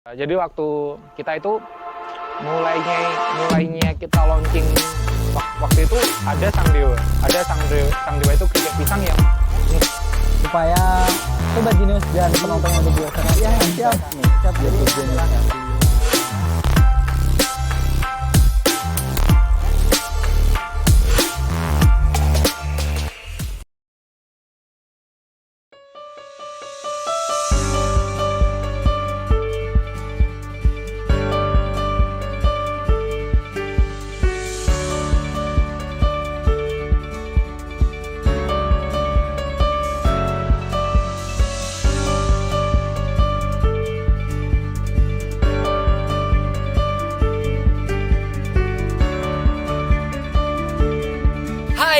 Jadi waktu kita itu mulainya kita launching waktu itu ada sang dewa itu keripik pisang yang supaya Sobat Genius dan penonton yang berdua sana ya siap jadi Genius.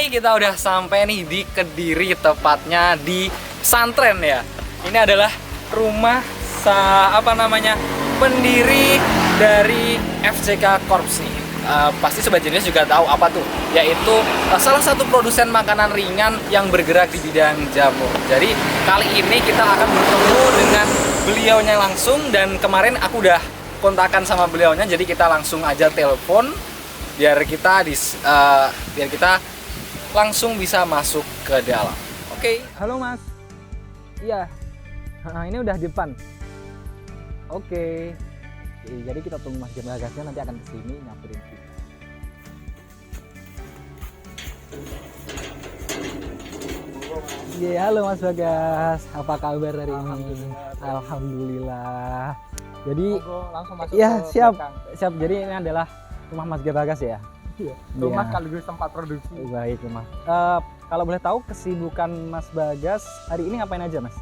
Kita udah sampai nih di Kediri, tepatnya di pesantren ya. Ini adalah rumah pendiri dari FCK Corps nih. Pasti Sobat Genius juga tahu apa tuh, yaitu salah satu produsen makanan ringan yang bergerak di bidang jamur. Jadi kali ini kita akan bertemu dengan beliaunya langsung, dan kemarin aku udah kontakan sama beliaunya, jadi kita langsung aja telepon biar kita langsung bisa masuk ke dalam. Oke. Halo Mas. Iya. Ini udah di depan. Oke. Jadi kita tunggu Mas Bagasnya nanti akan kesini nyamperin kita. Iya, halo Mas Bagas. Apa kabar hari ini? Alhamdulillah. Jadi langsung masuk. Iya, siap. Siap. Jadi ini adalah rumah Mas Bagas ya. Rumah sekaligus tempat produksi. Baik Mas. Kalau boleh tahu kesibukan Mas Bagas hari ini ngapain aja Mas?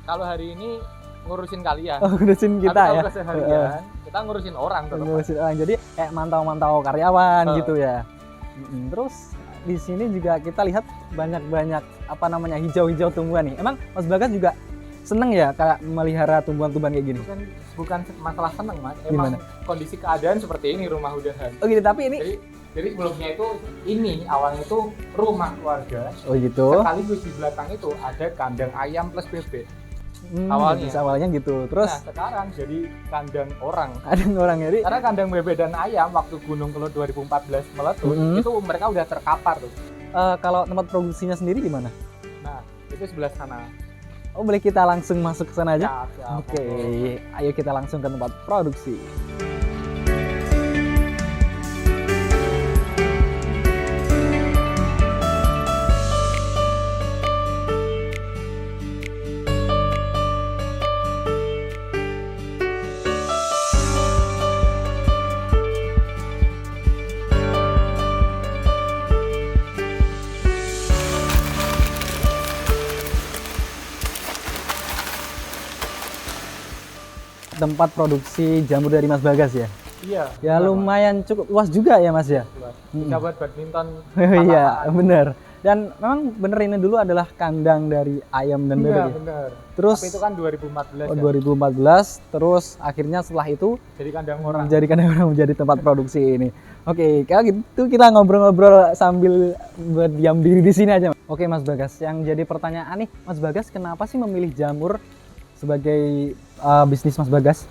Kalau hari ini ngurusin kalian. Oh, ngurusin kita ya. Keseharian, kita ngurusin orang tetap. Ngurusin orang. Jadi kayak mantau-mantau karyawan gitu ya. Terus di sini juga kita lihat banyak hijau-hijau tumbuhan nih. Emang Mas Bagas juga seneng ya kayak melihara tumbuhan-tumbuhan kayak gini? Bukan masalah seneng Mas. Emang kondisi keadaan seperti ini rumah udahan. Oh gitu, tapi ini Jadi sebelumnya itu awalnya itu rumah keluarga. Oh gitu. Sekaligus di belakang itu ada kandang ayam plus bebek. Awalnya gitu. Terus sekarang jadi kandang orang. Kandang orang jadi. Karena kandang bebek dan ayam waktu Gunung Kelut 2014 meletus itu mereka udah terkapar tuh. Kalau tempat produksinya sendiri di mana? Nah, itu sebelah sana. Oh, boleh kita langsung masuk ke sana aja? Siap. Oke. Ayo kita langsung ke tempat produksi. Tempat produksi jamur dari Mas Bagas ya? Iya. Ya lumayan cukup luas juga ya Mas ya? Bisa buat badminton. Iya bener. Dan memang bener ini dulu adalah kandang dari ayam dan bebek. Iya bener. Terus tapi itu kan 2014 ya? 2014, terus akhirnya setelah itu jadi kandang orang. Menjadi tempat produksi ini. Oke, kalau gitu kita ngobrol-ngobrol sambil berdiam diri di sini aja. Oke Mas Bagas, yang jadi pertanyaan nih, Mas Bagas kenapa sih memilih jamur sebagai bisnis Mas Bagas?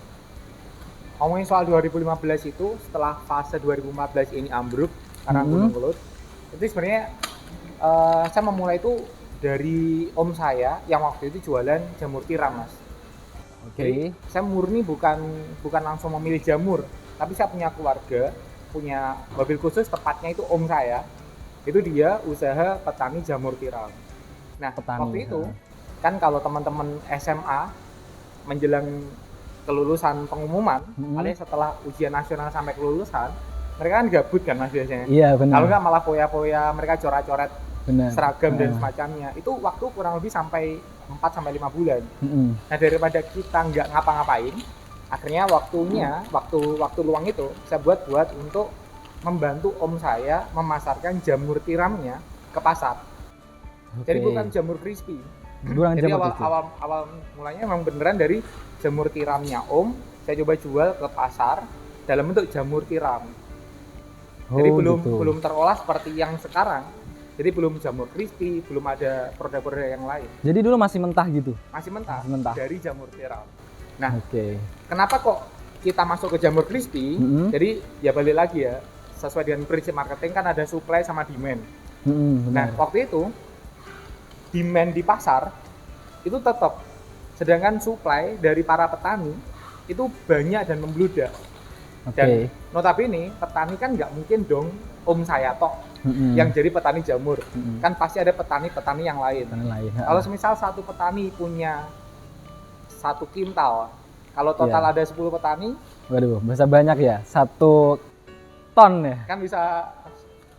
Ngomongin soal 2015 itu, setelah fase 2014 ini ambruk karena Gunung Kelut, itu sebenarnya saya memulai itu dari om saya yang waktu itu jualan jamur tiram Mas. Jadi saya murni bukan langsung memilih jamur, tapi saya punya keluarga, punya mobil khusus, tepatnya itu om saya, itu dia usaha petani jamur tiram. Nah waktu itu kan kalau teman-teman SMA menjelang kelulusan pengumuman, alias setelah ujian nasional sampai kelulusan, mereka kan gabut kan Mas biasanya. Iya benar. Kalau nggak malah foya-foya, mereka coret-coret seragam dan semacamnya. Itu waktu kurang lebih sampai 4-5 bulan. Nah daripada kita nggak ngapa-ngapain, akhirnya waktu luang itu saya buat untuk membantu om saya memasarkan jamur tiramnya ke pasar. Jadi bukan jamur crispy. Jadi awal mulanya memang beneran dari jamur tiramnya om, saya coba jual ke pasar dalam bentuk jamur tiram. Jadi belum terolah seperti yang sekarang. Jadi belum jamur crispy, belum ada produk-produk yang lain. Jadi dulu masih mentah gitu? Masih mentah. Dari jamur tiram. Nah, kenapa kok kita masuk ke jamur crispy, jadi ya balik lagi ya, sesuai dengan prinsip marketing kan ada supply sama demand. Nah, waktu itu demand di pasar itu tetap, sedangkan supply dari para petani itu banyak dan membludak. Dan notabene petani kan nggak mungkin dong om saya tok yang jadi petani jamur, kan pasti ada petani-petani yang lain. Kalau semisal satu petani punya 1 kintal, kalau total ada 10 petani, waduh, bisa banyak ya, 1 ton ya? Kan bisa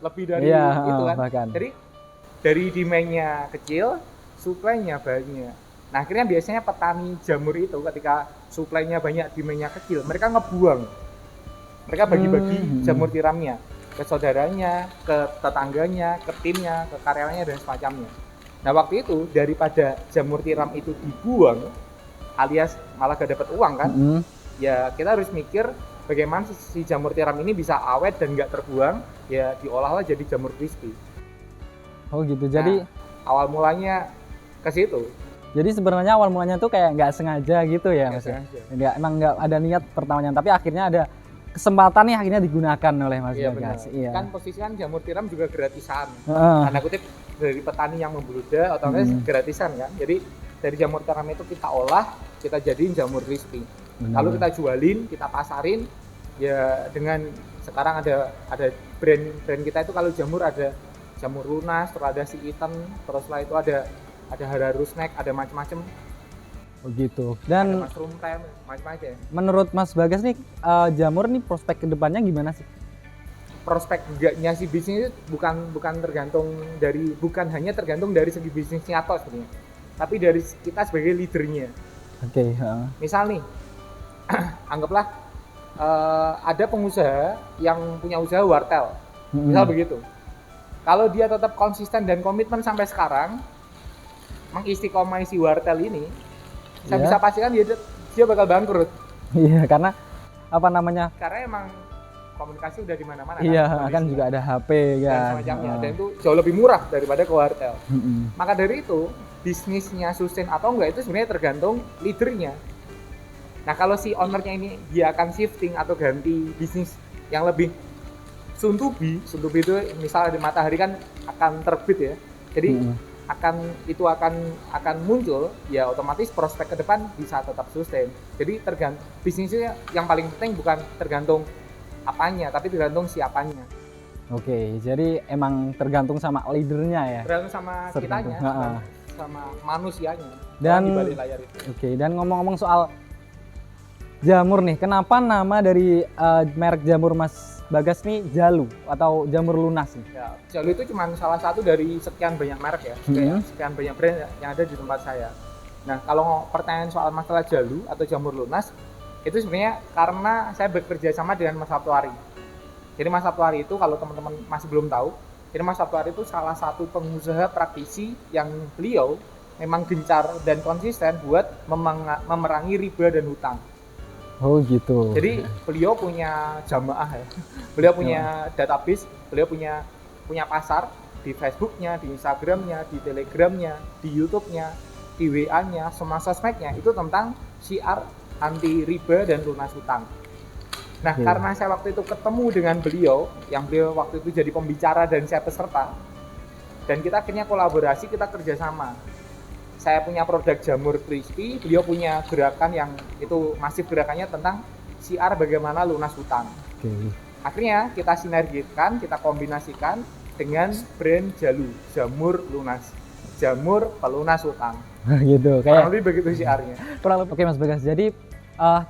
lebih dari itu kan. Bahkan. Jadi dari demand-nya kecil, supply-nya banyak. Nah akhirnya biasanya petani jamur itu ketika supply-nya banyak, demand-nya kecil, mereka ngebuang. Mereka bagi-bagi jamur tiramnya ke saudaranya, ke tetangganya, ke timnya, ke karyawannya dan semacamnya. Nah waktu itu daripada jamur tiram itu dibuang, alias malah gak dapat uang kan, ya kita harus mikir bagaimana si jamur tiram ini bisa awet dan gak terbuang, ya diolahlah jadi jamur crispy. Oh gitu, jadi awal mulanya ke situ. Jadi sebenarnya awal mulanya tuh kayak nggak sengaja gitu ya, Mas. Emang nggak ada niat pertamanya, tapi akhirnya ada kesempatan nih akhirnya digunakan oleh Mas Bagas. Iya. Kan posisi kan jamur tiram juga gratisan. Tanda kutip dari petani yang membludak otomatis gratisan kan. Jadi dari jamur tiram itu kita olah, kita jadiin jamur crispy. Lalu kita jualin, kita pasarin. Ya dengan sekarang ada brand kita itu kalau jamur ada jamur lunas, terus ada si Iten, terus setelah itu ada Hararu snack, ada macam-macam. Begitu. Dan ada mushroom time, macam-macam. Menurut Mas Bagas nih, jamur nih prospek kedepannya gimana sih? Prospek enggaknya si bisnis bukan hanya tergantung dari segi bisnisnya atau sebenarnya, tapi dari kita sebagai leadernya. Misal nih, anggaplah ada pengusaha yang punya usaha wartel, misal begitu. Kalau dia tetap konsisten dan komitmen sampai sekarang mengistiqomai si wartel ini, saya bisa pastikan dia bakal bangkrut. Iya, karena apa namanya? Karena emang komunikasi udah di mana-mana. Iya, kan juga ada HP kan. Dan semacamnya. Dan itu jauh lebih murah daripada ke wartel. Maka dari itu, bisnisnya sustain atau enggak itu sebenarnya tergantung leadernya. Nah, kalau si ownernya ini dia akan shifting atau ganti bisnis yang lebih soon to be itu misalnya di matahari kan akan terbit ya. Jadi akan muncul, ya otomatis prospek ke depan bisa tetap sustain. Jadi tergantung bisnisnya, yang paling penting bukan tergantung apanya, tapi tergantung siapanya. Oke, jadi emang tergantung sama leadernya ya. Tergantung sama kitanya, sama manusianya. Dan di balik layar itu. Oke, dan ngomong-ngomong soal jamur nih, kenapa nama dari merek jamur Mas Bagas nih Jalu atau jamur lunas nih? Ya, Jalu itu cuma salah satu dari sekian banyak merek ya, sekian banyak brand yang ada di tempat saya. Nah, kalau pertanyaan soal masalah Jalu atau jamur lunas, itu sebenarnya karena saya bekerja sama dengan Mas Sabtuari. Jadi Mas Sabtuari itu kalau teman-teman masih belum tahu, jadi Mas Sabtuari itu salah satu pengusaha praktisi yang beliau memang gencar dan konsisten buat memerangi riba dan hutang. Oh gitu. Jadi beliau punya jamaah ya, beliau punya database, beliau punya pasar di Facebooknya, di Instagramnya, di Telegramnya, di YouTube-nya, di WA-nya, semua sosmednya itu tentang syiar anti riba dan lunas hutang. Nah, karena saya waktu itu ketemu dengan beliau, yang beliau waktu itu jadi pembicara dan saya peserta, dan kita akhirnya kolaborasi, kita kerjasama. Saya punya produk jamur crispy, beliau punya gerakan yang itu masif gerakannya tentang syiar bagaimana lunas hutang. Akhirnya kita sinergikan, kita kombinasikan dengan brand Jalu, jamur lunas, jamur pelunas hutang. Gitu, kayak lebih begitu syiarnya. Oke Mas Bagas, jadi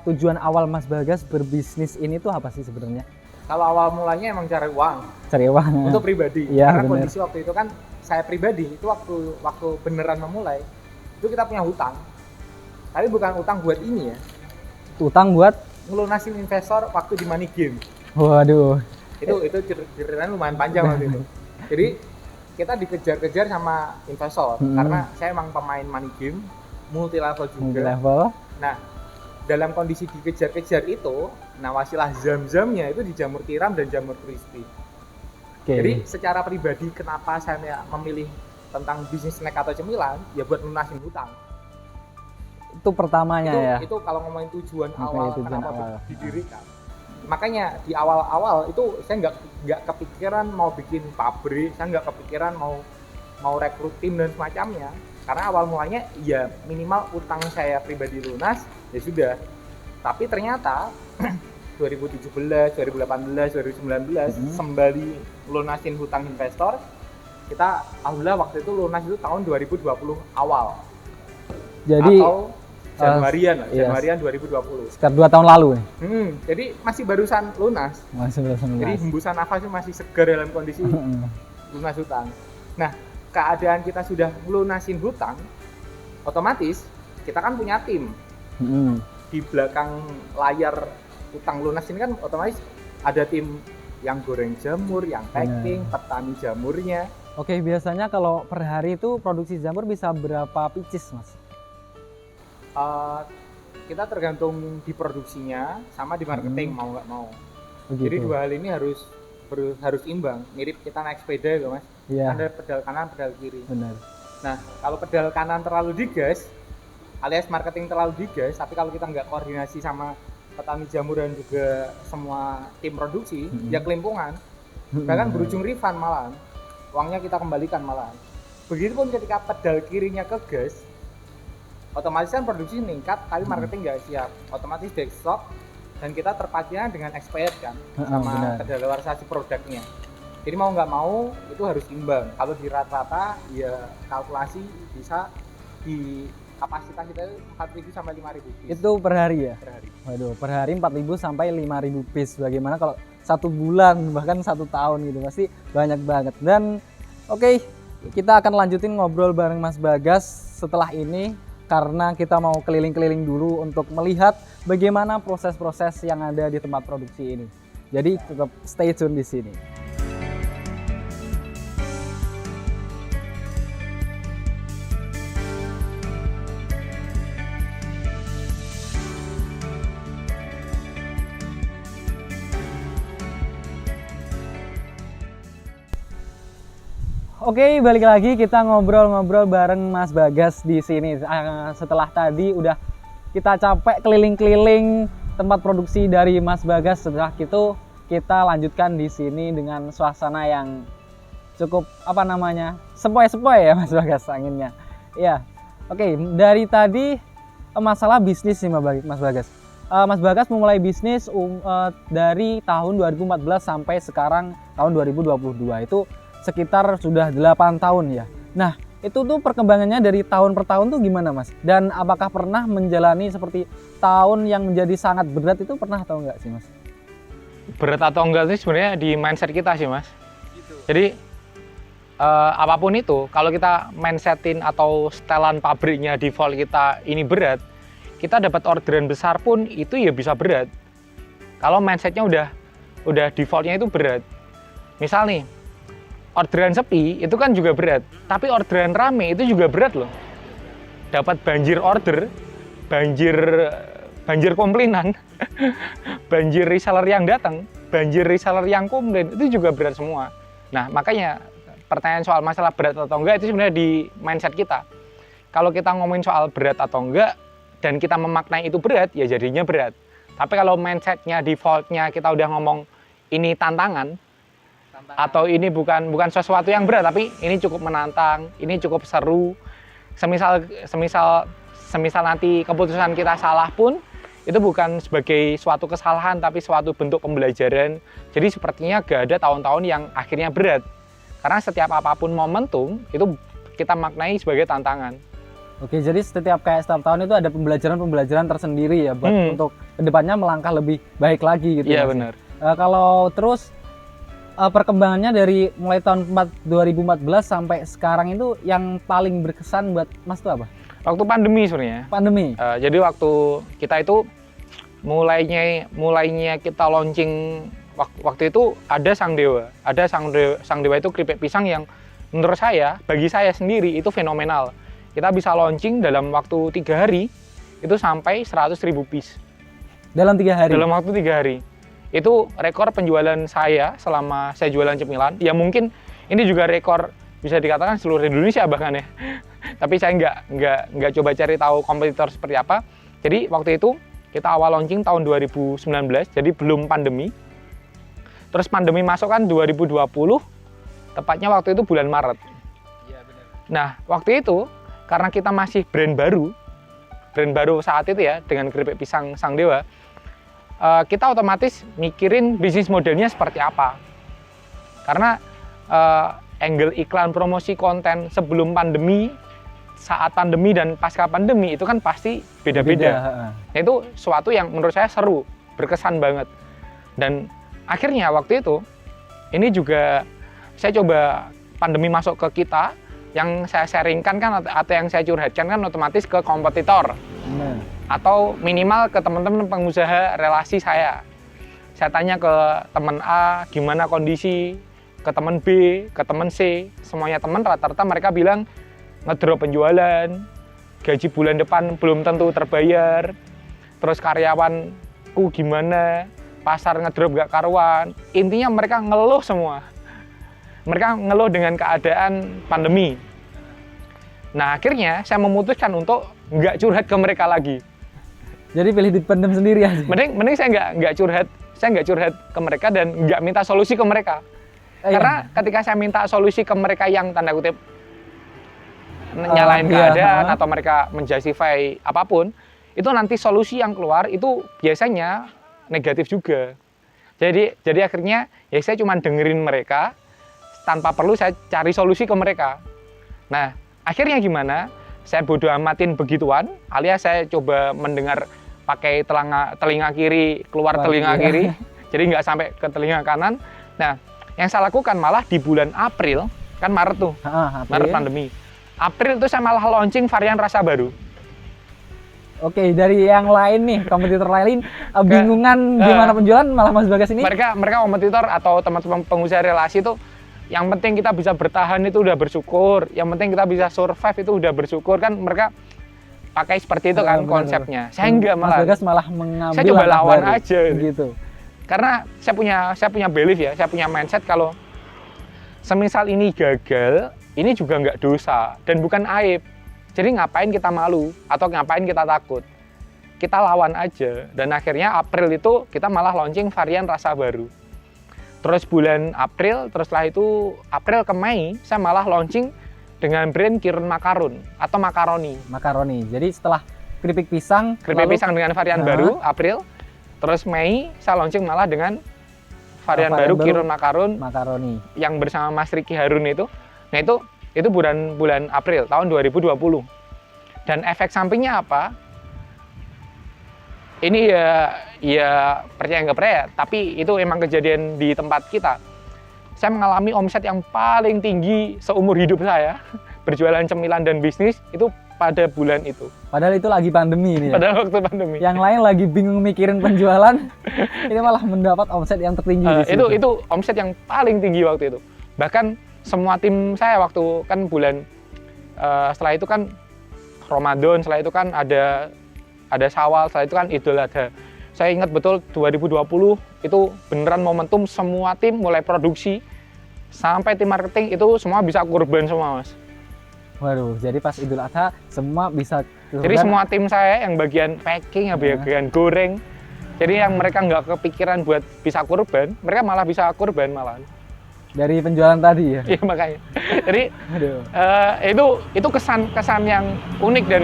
tujuan awal Mas Bagas berbisnis ini tuh apa sih sebenarnya? Kalau awal mulanya emang cari uang. Cari uang. Untuk pribadi. Ya, karena bener. kondisi waktu itu kan saya pribadi itu waktu beneran memulai itu kita punya hutang. Tapi bukan utang buat ini ya. Utang buat ngelunasin investor waktu di money game. Waduh. Itu ceritanya lumayan panjang waktu itu. Jadi kita dikejar-kejar sama investor karena saya emang pemain money game multi level juga. Multi level. Nah, dalam kondisi dikejar-kejar itu, nah wasilah zam-zamnya itu di jamur tiram dan jamur crispy. Jadi secara pribadi kenapa saya memilih tentang bisnis snack atau cemilan, ya buat lunasin hutang. Itu pertamanya ya. Itu kalau ngomongin tujuan Oke, awal tujuan kenapa awal. didirikan. Makanya di awal-awal itu saya nggak kepikiran mau bikin pabrik, saya nggak kepikiran mau rekrut tim dan semacamnya. Karena awal mulanya ya minimal utang saya pribadi lunas, ya sudah. Tapi ternyata 2017, 2018, 2019 sembari lunasin hutang investor, kita alhamdulillah waktu itu lunas itu tahun 2020 awal. Jadi Atau Januarian lah, iya. Januarian 2020. sekitar 2 tahun lalu nih. Jadi masih barusan lunas. Masih belum Jadi hembusan nafas itu masih segar dalam kondisi lunas hutang. Nah, keadaan kita sudah lunasin hutang, otomatis kita kan punya tim. Di belakang layar hutang lunas ini kan otomatis ada tim yang goreng jamur, yang packing, petani jamurnya. Oke, biasanya kalau per hari itu produksi jamur bisa berapa pieces, Mas? Kita tergantung di produksinya sama di marketing mau nggak mau. Begitu. Jadi dua hal ini harus imbang. Mirip kita naik sepeda gitu, Mas. Iya. Ada pedal kanan, pedal kiri. Benar. Nah, kalau pedal kanan terlalu digas, alias marketing terlalu digas, tapi kalau kita nggak koordinasi sama petani jamur dan juga semua tim produksi, ya kelimpungan. Bahkan berujung refund malahan. Uangnya kita kembalikan malahan. Begitupun ketika pedal kirinya ke gas, otomatis kan produksi meningkat, tapi marketing nggak siap. Otomatis back stock dan kita terpacunya dengan expired kan, sama kedaluarsasi produknya. Jadi mau nggak mau itu harus imbang. Kalau di rata-rata ya kalkulasi bisa di kapasitas kita itu 4.000 sampai 5.000 piece. Itu per hari ya? Per hari. Waduh, per hari 4.000 sampai 5.000 piece. Bagaimana kalau 1 bulan bahkan 1 tahun gitu, pasti banyak banget. Dan oke, kita akan lanjutin ngobrol bareng Mas Bagas setelah ini karena kita mau keliling-keliling dulu untuk melihat bagaimana proses-proses yang ada di tempat produksi ini. Jadi tetap stay tune di sini. Oke, balik lagi kita ngobrol-ngobrol bareng Mas Bagas di sini. Setelah tadi udah kita capek keliling-keliling tempat produksi dari Mas Bagas, setelah itu kita lanjutkan di sini dengan suasana yang cukup sepoi-sepoi ya Mas Bagas anginnya. Iya. Oke, dari tadi masalah bisnis nih Mas Bagas. Mas Bagas memulai bisnis dari tahun 2014 sampai sekarang tahun 2022. Itu sekitar sudah 8 tahun ya. Nah, itu tuh perkembangannya dari tahun per tahun tuh gimana Mas? Dan apakah pernah menjalani seperti tahun yang menjadi sangat berat itu pernah atau enggak sih Mas? Berat atau enggak sih sebenarnya di mindset kita sih Mas. Gitu. Jadi apapun itu, kalau kita mindsetin atau setelan pabriknya default kita ini berat, kita dapat orderan besar pun itu ya bisa berat. Kalau mindsetnya udah defaultnya itu berat. Misal nih, orderan sepi itu kan juga berat, tapi orderan rame itu juga berat loh. Dapat banjir order, banjir komplainan, banjir reseller yang datang, banjir reseller yang komplain, itu juga berat semua. Nah, makanya pertanyaan soal masalah berat atau enggak itu sebenarnya di mindset kita. Kalau kita ngomongin soal berat atau enggak dan kita memaknai itu berat, ya jadinya berat. Tapi kalau mindsetnya defaultnya kita udah ngomong ini tantangan, atau ini bukan sesuatu yang berat, tapi ini cukup menantang, ini cukup seru. Semisal nanti keputusan kita salah pun, itu bukan sebagai suatu kesalahan, tapi suatu bentuk pembelajaran. Jadi sepertinya gak ada tahun-tahun yang akhirnya berat. Karena setiap apapun momentum, itu kita maknai sebagai tantangan. Oke, jadi setiap tahun itu ada pembelajaran tersendiri ya, buat untuk kedepannya melangkah lebih baik lagi gitu. Iya benar. Kalau terus perkembangannya dari mulai tahun 2014 sampai sekarang itu yang paling berkesan buat Mas itu apa? Waktu pandemi sebenarnya. Pandemi. Jadi waktu kita itu mulainya kita launching waktu itu ada Sang Dewa. Sang Dewa itu keripik pisang yang menurut saya, bagi saya sendiri itu fenomenal. Kita bisa launching dalam waktu 3 hari itu sampai 100.000 piece. Dalam 3 hari? Dalam waktu 3 hari. Itu rekor penjualan saya selama saya jualan cemilan. Ya mungkin ini juga rekor bisa dikatakan seluruh Indonesia bahkan ya. Tapi saya nggak coba cari tahu kompetitor seperti apa. Jadi waktu itu kita awal launching tahun 2019, jadi belum pandemi. Terus pandemi masuk kan 2020, tepatnya waktu itu bulan Maret. Iya, benar. Nah, waktu itu karena kita masih brand baru saat itu ya, dengan keripik pisang Sang Dewa, kita otomatis mikirin bisnis modelnya seperti apa. Karena angle iklan, promosi konten sebelum pandemi, saat pandemi dan pasca pandemi itu kan pasti beda-beda. Nah, itu suatu yang menurut saya seru, berkesan banget. Dan akhirnya waktu itu, ini juga saya coba pandemi masuk ke kita, yang saya sharingkan kan atau yang saya curhatkan kan otomatis ke kompetitor. Atau minimal ke teman-teman pengusaha relasi saya. Saya tanya ke teman A, gimana kondisi, ke teman B, ke teman C, semuanya teman rata-rata mereka bilang ngedrop penjualan, gaji bulan depan belum tentu terbayar, terus karyawanku gimana, pasar ngedrop gak karuan. Intinya mereka ngeluh semua. Mereka ngeluh dengan keadaan pandemi. Nah, akhirnya saya memutuskan untuk nggak curhat ke mereka lagi. Jadi pilih dipendam sendiri aja. Mending saya nggak curhat ke mereka dan nggak minta solusi ke mereka. Karena ketika saya minta solusi ke mereka yang tanda kutip nyalain keadaan atau mereka menjustify apapun, itu nanti solusi yang keluar itu biasanya negatif juga. Jadi akhirnya ya saya cuma dengerin mereka tanpa perlu saya cari solusi ke mereka. Nah, akhirnya gimana? Saya bodo amatin begituan, alias saya coba mendengar pakai telinga kiri keluar telinga kiri, jadi nggak sampai ke telinga kanan. Nah, yang saya lakukan malah di bulan April, kan Maret tuh, Maret pandemi. April itu saya malah launching varian rasa baru. Oke, dari yang lain nih, kompetitor lain bingungan gimana penjualan, malah Mas Bagas ini? Mereka kompetitor atau teman-teman pengusaha relasi itu, yang penting kita bisa bertahan itu udah bersyukur, yang penting kita bisa survive itu udah bersyukur, kan mereka pakai seperti itu kan konsepnya. Saya enggak, malah. Mas Bagas malah mengambil saya coba lawan baru, aja gitu. Karena saya punya belief ya, saya punya mindset kalau semisal ini gagal, ini juga nggak dosa dan bukan aib. Jadi ngapain kita malu atau ngapain kita takut? Kita lawan aja. Dan akhirnya April itu kita malah launching varian rasa baru. Terus bulan April, terus setelah itu April ke Mei, saya malah launching dengan brand Kirun Makarun atau makaroni. Makaroni. Jadi setelah keripik pisang pisang dengan varian baru April. Terus Mei saya launching malah dengan varian baru Kirun makaroni yang bersama Mas Riki Harun itu. Nah, itu bulan April tahun 2020. Dan efek sampingnya apa? Ini ya percaya nggak percaya, tapi itu emang kejadian di tempat kita. Saya mengalami omset yang paling tinggi seumur hidup saya, berjualan cemilan dan bisnis itu pada bulan itu. Padahal itu lagi pandemi ini. Padahal waktu pandemi. Yang lain lagi bingung mikirin penjualan, ini malah mendapat omset yang tertinggi di situ. Itu omset yang paling tinggi waktu itu. Bahkan semua tim saya waktu kan bulan setelah itu kan Ramadan, setelah itu kan ada Syawal, setelah itu kan Idul Adha. Saya ingat betul 2020 itu beneran momentum, semua tim mulai produksi sampai tim marketing itu semua bisa kurban semua, Mas. Waduh, jadi pas Idul Adha semua bisa kurban. Jadi semua tim saya yang bagian packing, yang bagian goreng, jadi yang mereka nggak kepikiran buat bisa kurban, mereka malah bisa kurban malahan. Dari penjualan tadi ya? Iya, makanya. Jadi itu kesan yang unik dan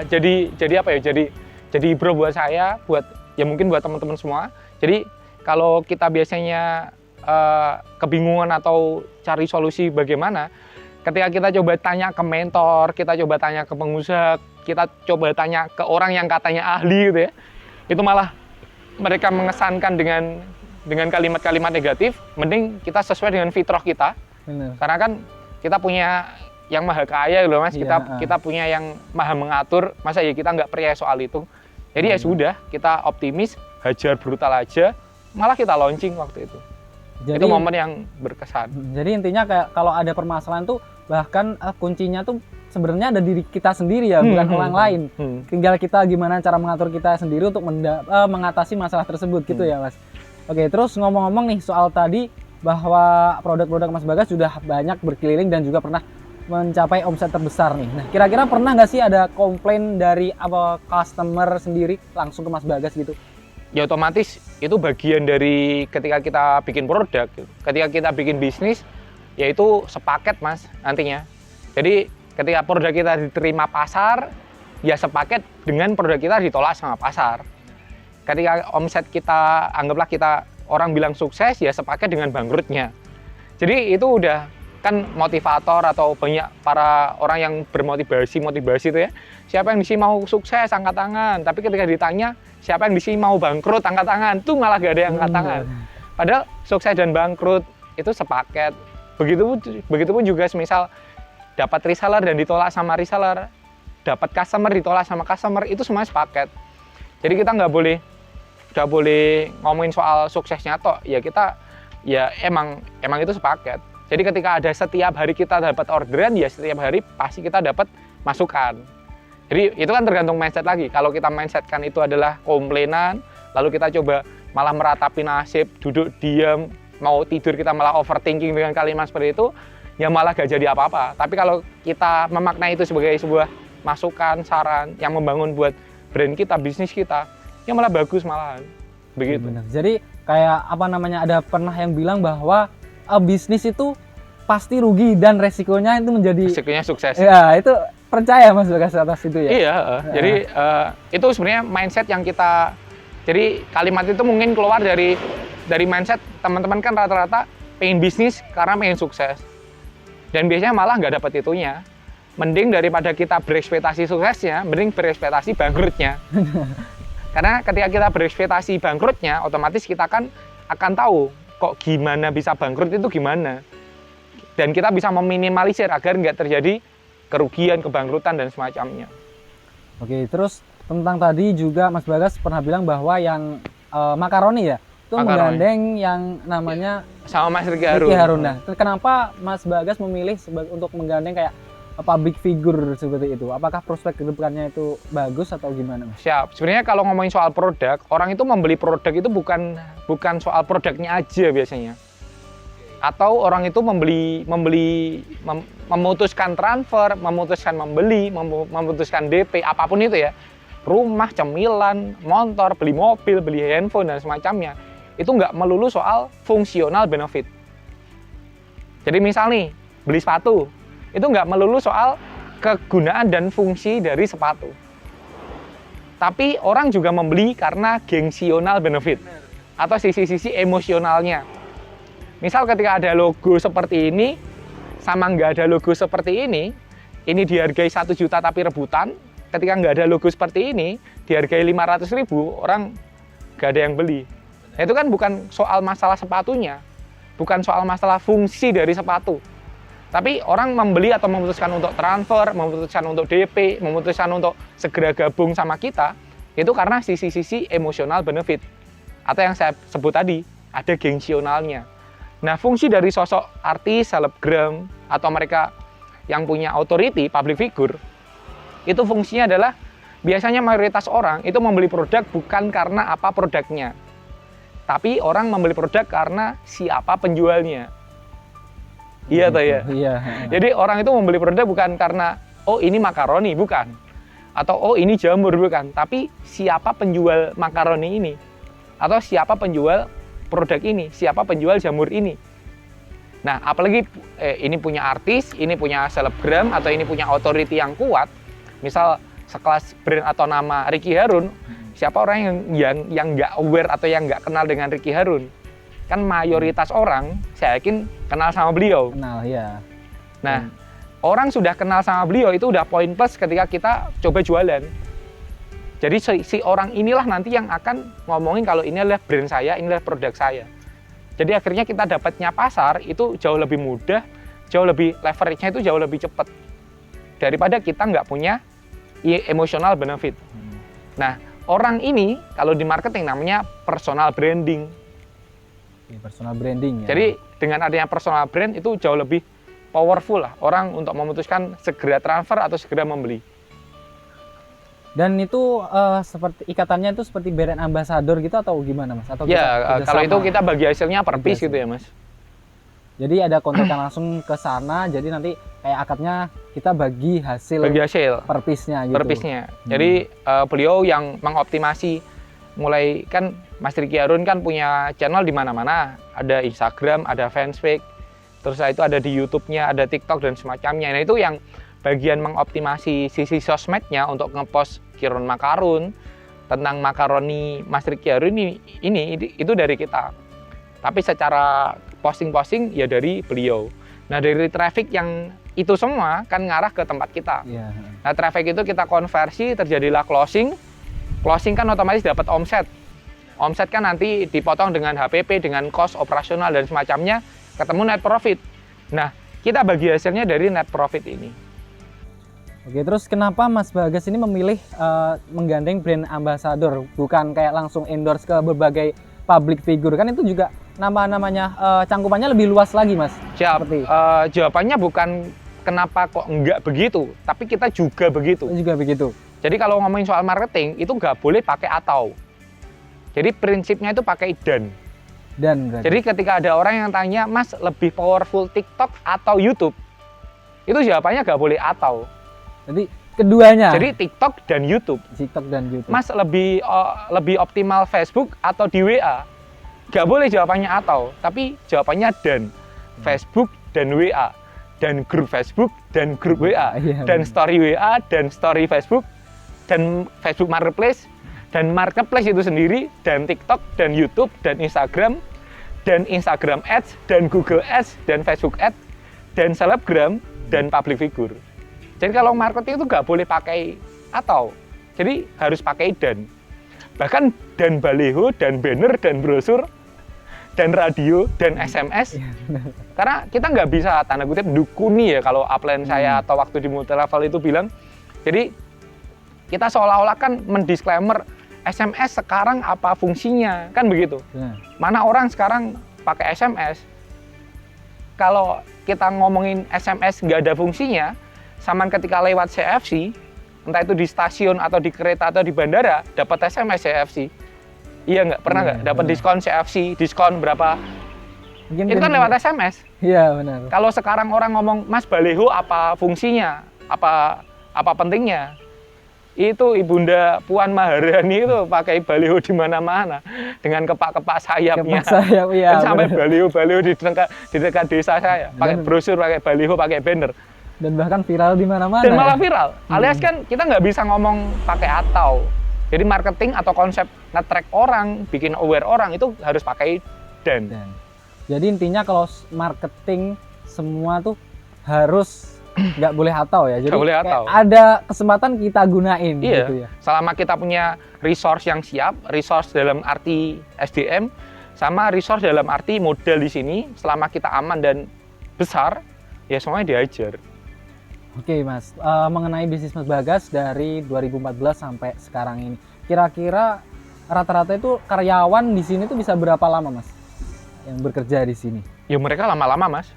jadi apa ya? Jadi bro buat saya, ya mungkin buat teman-teman semua. Jadi kalau kita biasanya kebingungan atau cari solusi bagaimana, ketika kita coba tanya ke mentor, kita coba tanya ke pengusaha, kita coba tanya ke orang yang katanya ahli gitu ya, itu malah mereka mengesankan dengan kalimat-kalimat negatif. Mending kita sesuai dengan fitrah kita. Bener. Karena kan kita punya yang maha kaya loh, Mas. Kita punya yang maha mengatur. Masa ya kita nggak percaya soal itu. Jadi ya sudah, kita optimis, hajar brutal aja, malah kita launching waktu itu. Jadi, itu momen yang berkesan. Jadi intinya kayak kalau ada permasalahan tuh bahkan kuncinya tuh sebenarnya ada diri kita sendiri ya, bukan orang lain. Tinggal kita gimana cara mengatur kita sendiri untuk mengatasi masalah tersebut gitu ya, Mas. Oke, terus ngomong-ngomong nih soal tadi bahwa produk-produk Mas Bagas sudah banyak berkeliling dan juga pernah mencapai omset terbesar nih. Nah, kira-kira pernah nggak sih ada komplain dari apa customer sendiri langsung ke Mas Bagas gitu? Ya otomatis itu bagian dari ketika kita bikin produk, ketika kita bikin bisnis, yaitu sepaket Mas nantinya. Jadi ketika produk kita diterima pasar, ya sepaket dengan produk kita ditolak sama pasar. Ketika omset kita, anggaplah kita orang bilang sukses, ya sepaket dengan bangkrutnya. Jadi itu udah kan motivator atau banyak para orang yang motivasi itu ya. Siapa yang di sini mau sukses angkat tangan, tapi ketika ditanya siapa yang di sini mau bangkrut angkat tangan, tuh malah gak ada yang angkat tangan. Padahal sukses dan bangkrut itu sepaket. Begitupun juga semisal dapat reseller dan ditolak sama reseller, dapat customer ditolak sama customer, itu semua sepaket. Jadi kita nggak boleh ngomongin soal suksesnya toh, ya kita ya emang itu sepaket. Jadi ketika ada setiap hari kita dapat orderan, ya setiap hari pasti kita dapat masukan. Jadi itu kan tergantung mindset lagi. Kalau kita mindsetkan itu adalah komplainan, lalu kita coba malah meratapi nasib, duduk diam, mau tidur kita malah overthinking dengan kalimat seperti itu, ya malah gak jadi apa-apa. Tapi kalau kita memaknai itu sebagai sebuah masukan, saran yang membangun buat brand kita, bisnis kita, ya malah bagus malahan. Begitu. Benar. Jadi kayak apa namanya, ada pernah yang bilang bahwa bisnis itu pasti rugi dan resikonya itu menjadi Resikonya sukses. Ya, itu percaya Mas Bagas atas itu ya. Iya, jadi itu sebenarnya mindset yang kita, jadi kalimat itu mungkin keluar dari mindset teman-teman kan rata-rata pengen bisnis karena pengen sukses. Dan biasanya malah nggak dapat itunya. Mending daripada kita berekspektasi suksesnya, mending berekspektasi bangkrutnya. Karena ketika kita berekspektasi bangkrutnya, otomatis kita kan akan tahu kok gimana bisa bangkrut itu gimana. Dan kita bisa meminimalisir agar nggak terjadi kerugian, kebangkrutan, dan semacamnya. Oke, terus tentang tadi juga Mas Bagas pernah bilang bahwa yang makaroni ya, itu menggandeng yang namanya sama Mas Ricky Harun. Nah, kenapa Mas Bagas memilih untuk menggandeng kayak public figure seperti itu? Apakah prospek kedepannya itu bagus atau gimana, Mas? Siap. Sebenarnya kalau ngomongin soal produk, orang itu membeli produk itu bukan soal produknya aja biasanya. Atau orang itu memutuskan transfer, memutuskan membeli, memutuskan DP, apapun itu ya. Rumah, cemilan, motor, beli mobil, beli handphone, dan semacamnya. Itu nggak melulu soal fungsional benefit. Jadi misal nih, beli sepatu, itu nggak melulu soal kegunaan dan fungsi dari sepatu. Tapi orang juga membeli karena gengsional benefit atau sisi-sisi emosionalnya. Misal ketika ada logo seperti ini sama nggak ada logo seperti ini dihargai 1 juta tapi rebutan. Ketika nggak ada logo seperti ini, dihargai 500.000, orang nggak ada yang beli. Nah, itu kan bukan soal masalah sepatunya, bukan soal masalah fungsi dari sepatu. Tapi orang membeli atau memutuskan untuk transfer, memutuskan untuk DP, memutuskan untuk segera gabung sama kita, itu karena sisi-sisi emosional benefit. Atau yang saya sebut tadi, ada gengsionalnya. Nah, fungsi dari sosok artis, selebgram, atau mereka yang punya authority, public figure, itu fungsinya adalah biasanya mayoritas orang itu membeli produk bukan karena apa produknya. Tapi orang membeli produk karena siapa penjualnya. Iya toh ya? Iya. Jadi orang itu membeli produk bukan karena oh ini makaroni, bukan. Atau oh ini jamur, bukan. Tapi siapa penjual makaroni ini? Atau siapa penjual produk ini? Siapa penjual jamur ini? Nah, apalagi ini punya artis, ini punya selebgram, atau ini punya authority yang kuat. Misal sekelas brand atau nama Ricky Harun, siapa orang yang nggak aware atau yang nggak kenal dengan Ricky Harun? Kan mayoritas orang, saya yakin kenal sama beliau. Kenal, ya. Nah, orang sudah kenal sama beliau itu udah poin plus ketika kita coba jualan. Jadi si orang inilah nanti yang akan ngomongin kalau ini adalah brand saya, ini adalah produk saya. Jadi akhirnya kita dapatnya pasar itu jauh lebih mudah, jauh lebih leverage-nya itu jauh lebih cepat. Daripada kita nggak punya emotional benefit. Nah, orang ini kalau di marketing namanya personal branding. Personal branding ya. Jadi dengan adanya personal brand itu jauh lebih powerful lah orang untuk memutuskan segera transfer atau segera membeli. Dan itu seperti ikatannya itu seperti brand ambassador gitu atau gimana, Mas? Atau ya, kalau itu kita bagi hasilnya per piece gitu ya, Mas. Jadi ada kontekan langsung ke sana, jadi nanti kayak akadnya kita bagi hasil per piece-nya gitu. Per piece-nya. Jadi beliau yang mengoptimasi, mulai kan Mas Ricky Harun kan punya channel di mana-mana, ada Instagram, ada fanspage, terus itu ada di YouTube-nya, ada TikTok dan semacamnya. Nah itu yang bagian mengoptimasi sisi sosmednya untuk ngepost Kirun Makarun tentang makaroni Mas Ricky Harun ini itu dari kita. Tapi secara posting-posting ya dari beliau. Nah dari traffic yang itu semua kan ngarah ke tempat kita. Iya. Nah traffic itu kita konversi, terjadilah closing. Closing kan otomatis dapat omset. Omset kan nanti dipotong dengan HPP, dengan cost operasional dan semacamnya, ketemu net profit. Nah kita bagi hasilnya dari net profit ini. Oke, terus kenapa Mas Bagas ini memilih menggandeng brand ambassador, bukan kayak langsung endorse ke berbagai public figure? Kan itu juga nama-namanya cangkupannya lebih luas lagi, Mas. Siap. Jawabannya bukan kenapa kok enggak begitu, tapi kita juga begitu. Juga begitu. Jadi kalau ngomongin soal marketing, itu nggak boleh pakai atau. Jadi prinsipnya itu pakai dan. Dan berarti. Jadi ketika ada orang yang tanya, Mas lebih powerful TikTok atau YouTube? Itu jawabannya nggak boleh atau. Jadi keduanya. Jadi TikTok dan YouTube. TikTok dan YouTube. Mas lebih optimal Facebook atau di WA? Nggak boleh jawabannya atau, tapi jawabannya dan. Facebook dan WA. Dan grup Facebook dan grup WA. Dan story WA dan story Facebook. Dan Facebook Marketplace. Dan Marketplace itu sendiri. Dan TikTok dan YouTube dan Instagram. Dan Instagram Ads. Dan Google Ads. Dan Facebook Ads. Dan Selebgram. Dan public figure. Jadi kalau marketing itu nggak boleh pakai atau. Jadi harus pakai dan. Bahkan dan baliho, dan banner, dan brosur, dan radio, dan SMS. Karena kita nggak bisa, tanda kutip, dukuni ya kalau upline saya atau waktu di Multilevel itu bilang. Jadi kita seolah-olah kan mendisklaimer SMS sekarang apa fungsinya, kan begitu. Mana orang sekarang pakai SMS. Kalau kita ngomongin SMS nggak ada fungsinya, sama ketika lewat CFC, entah itu di stasiun atau di kereta atau di bandara, dapat SMS CFC. Iya nggak? Pernah nggak? Dapat diskon CFC, diskon berapa? Mungkin itu kan lewat SMS. Iya benar. Kalau sekarang orang ngomong, Mas baliho apa fungsinya? Apa pentingnya? Itu Ibunda Puan Maharani itu pakai baliho di mana-mana dengan kepak-kepak sayapnya. Kepak sayap, iya. Sampai baliho-baliho di dekat desa saya. Pakai brosur, pakai baliho, pakai banner. Dan bahkan viral di mana-mana. Dan malah viral. Alias kan kita nggak bisa ngomong pakai atau. Jadi marketing atau konsep nge-track orang, bikin aware orang itu harus pakai dan. Jadi intinya kalau marketing semua tuh harus nggak boleh atau ya. Jadi boleh atau. Ada kesempatan kita gunain. Iya. Gitu ya. Selama kita punya resource yang siap, resource dalam arti SDM, sama resource dalam arti modal di sini, selama kita aman dan besar, ya semuanya diajar. Oke Mas, mengenai bisnis Mas Bagas dari 2014 sampai sekarang ini, kira-kira rata-rata itu karyawan di sini tuh bisa berapa lama Mas yang bekerja di sini? Ya mereka lama-lama Mas.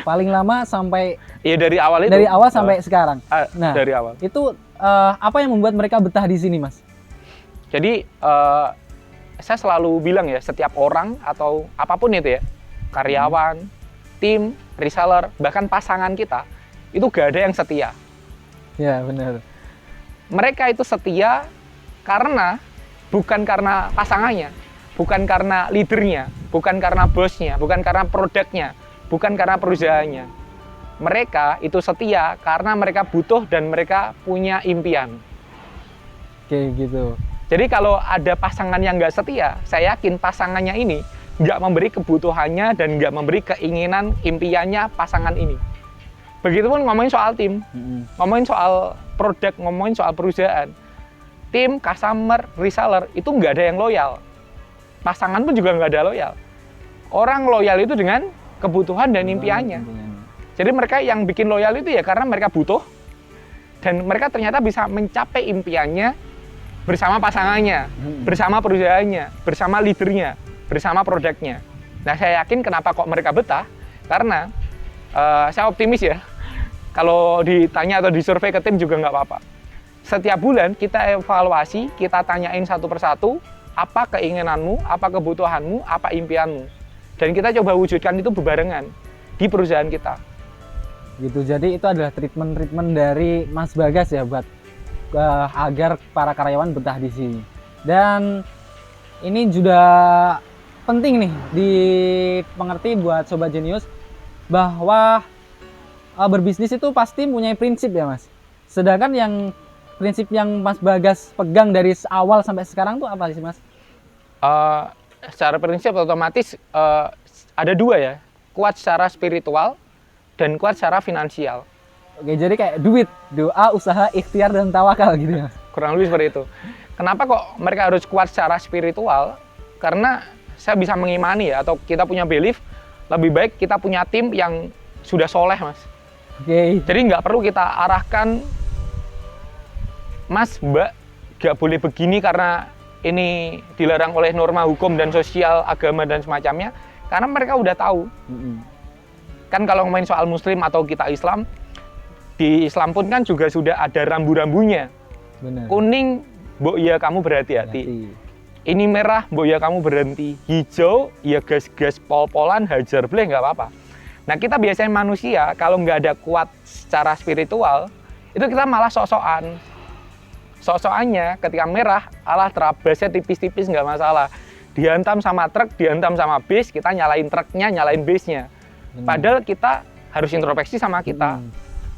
Paling lama sampai ya dari awal itu. Dari awal sampai sekarang. Nah, dari awal. Itu apa yang membuat mereka betah di sini Mas? Jadi saya selalu bilang ya, setiap orang atau apapun itu ya, karyawan, tim, reseller, bahkan pasangan kita, itu gak ada yang setia. Ya benar. Mereka itu setia bukan karena pasangannya, bukan karena leadernya, bukan karena bosnya, bukan karena produknya, bukan karena perusahaannya. Mereka itu setia karena mereka butuh dan mereka punya impian. Oke gitu. Jadi kalau ada pasangan yang nggak setia, saya yakin pasangannya ini nggak memberi kebutuhannya dan nggak memberi keinginan impiannya pasangan ini. Begitupun ngomongin soal tim, ngomongin soal produk, ngomongin soal perusahaan. Tim, customer, reseller, itu nggak ada yang loyal. Pasangan pun juga nggak ada loyal. Orang loyal itu dengan kebutuhan dan impiannya. Jadi mereka yang bikin loyal itu ya karena mereka butuh, dan mereka ternyata bisa mencapai impiannya bersama pasangannya, bersama perusahaannya, bersama leadernya, bersama produknya. Nah saya yakin kenapa kok mereka betah, karena saya optimis ya. Kalau ditanya atau disurvei ke tim juga nggak apa-apa. Setiap bulan kita evaluasi, kita tanyain satu persatu, apa keinginanmu, apa kebutuhanmu, apa impianmu. Dan kita coba wujudkan itu bebarengan di perusahaan kita. Gitu. Jadi itu adalah treatment dari Mas Bagas ya buat agar para karyawan betah di sini. Dan ini juga penting nih dimengerti buat Sobat Jenius bahwa berbisnis itu pasti punya prinsip ya Mas. Sedangkan yang prinsip yang Mas Bagas pegang dari awal sampai sekarang tuh apa sih Mas? Secara prinsip otomatis ada dua ya, kuat secara spiritual dan kuat secara finansial. Oke, jadi kayak duit, doa, usaha, ikhtiar, dan tawakal gitu ya. Kurang lebih seperti itu. Kenapa kok mereka harus kuat secara spiritual? Karena saya bisa mengimani ya, atau kita punya belief, lebih baik kita punya tim yang sudah soleh Mas. Oke. Jadi nggak perlu kita arahkan, Mas, Mbak, nggak boleh begini karena ini dilarang oleh norma hukum dan sosial, agama dan semacamnya. Karena mereka udah tahu. Kan kalau ngomongin soal muslim atau kita Islam, di Islam pun kan juga sudah ada rambu-rambunya. Benar. Kuning, mbok ya kamu berhati-hati. Ini merah, mbok ya kamu berhenti. Hijau, ya gas-gas pol-polan, hajar bleh, nggak apa-apa. Nah kita biasanya manusia, kalau nggak ada kuat secara spiritual, itu kita malah sok-sokan. Sok-sokannya ketika merah, alah terabasnya tipis-tipis nggak masalah. Dihantam sama truk, dihantam sama bis, kita nyalain truknya, nyalain bisnya. Padahal kita harus introspeksi sama kita.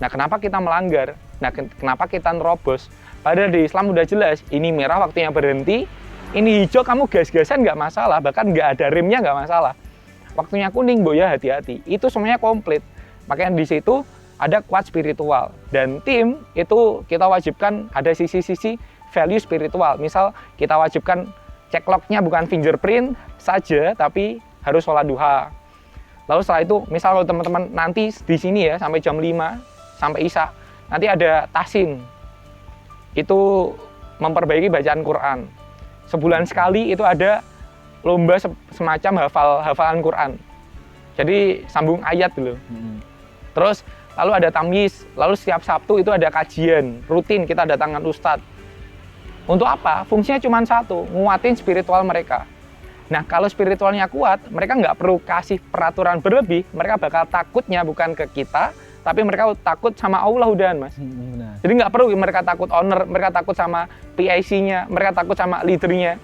Nah, kenapa kita melanggar? Nah, kenapa kita nerobos? Padahal di Islam udah jelas, ini merah waktunya berhenti, ini hijau kamu gas-gasan nggak masalah, bahkan nggak ada remnya nggak masalah. Waktunya kuning, boya hati-hati. Itu semuanya komplit. Makanya di situ ada kuat spiritual. Dan tim itu kita wajibkan ada sisi-sisi value spiritual. Misal kita wajibkan cek lognya bukan fingerprint saja, tapi harus sholat duha. Lalu setelah itu, misal kalau teman-teman nanti di sini ya, sampai jam 5, sampai Isya, nanti ada tasin. Itu memperbaiki bacaan Quran. Sebulan sekali itu ada lomba semacam hafalan Quran. Jadi sambung ayat dulu. Terus lalu ada tamyiz, lalu setiap Sabtu itu ada kajian, rutin kita datangkan ustadz. Untuk apa? Fungsinya cuma satu, nguatin spiritual mereka. Nah, kalau spiritualnya kuat, mereka nggak perlu kasih peraturan berlebih, mereka bakal takutnya bukan ke kita, tapi mereka takut sama Allah udahan, Mas. Benar. Jadi nggak perlu mereka takut owner, mereka takut sama PIC-nya, mereka takut sama leadernya.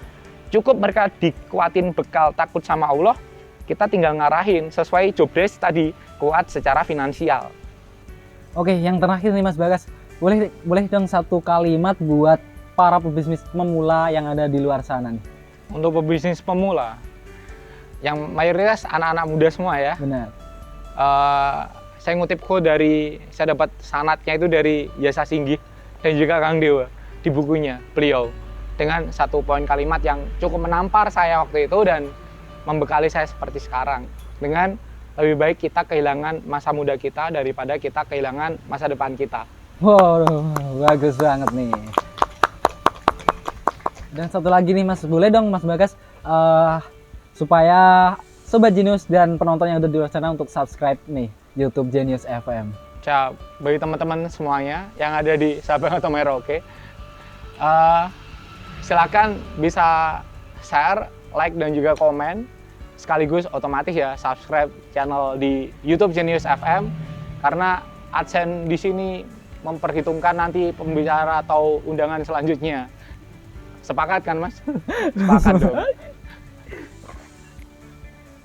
Cukup mereka dikuatin bekal takut sama Allah, kita tinggal ngarahin sesuai job desk tadi, kuat secara finansial. Oke, yang terakhir nih Mas Bagas, boleh dong satu kalimat buat para pebisnis pemula yang ada di luar sana nih. Untuk pebisnis pemula, yang mayoritas anak-anak muda semua ya. Benar. Saya ngutip quote dari, saya dapat sanadnya itu dari Yasa Singgih dan juga Kang Dewa di bukunya beliau. Dengan satu poin kalimat yang cukup menampar saya waktu itu dan membekali saya seperti sekarang. Dengan lebih baik kita kehilangan masa muda kita daripada kita kehilangan masa depan kita. Wow, bagus banget nih. Dan satu lagi nih Mas, boleh dong Mas Bagas supaya Sobat Jenius dan penonton yang ada di luar sana untuk subscribe nih YouTube Jenius FM. Bagi teman-teman semuanya yang ada di Sabang atau Merauke, silakan bisa share, like dan juga komen, sekaligus otomatis ya subscribe channel di YouTube Jenius FM karena AdSense di sini memperhitungkan nanti pembicara atau undangan selanjutnya. Sepakat kan Mas? Sepakat dong.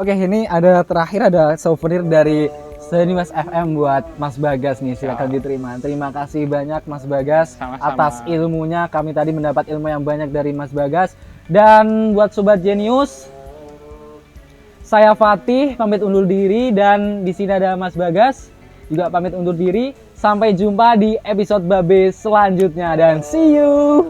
Oke, ini terakhir ada souvenir dari Jenius FM buat Mas Bagas nih, silakan diterima. Terima kasih banyak Mas Bagas. Sama-sama. Atas ilmunya. Kami tadi mendapat ilmu yang banyak dari Mas Bagas. Dan buat Sobat Jenius, saya Fatih pamit undur diri dan di sini ada Mas Bagas juga pamit undur diri. Sampai jumpa di episode Babe selanjutnya dan see you.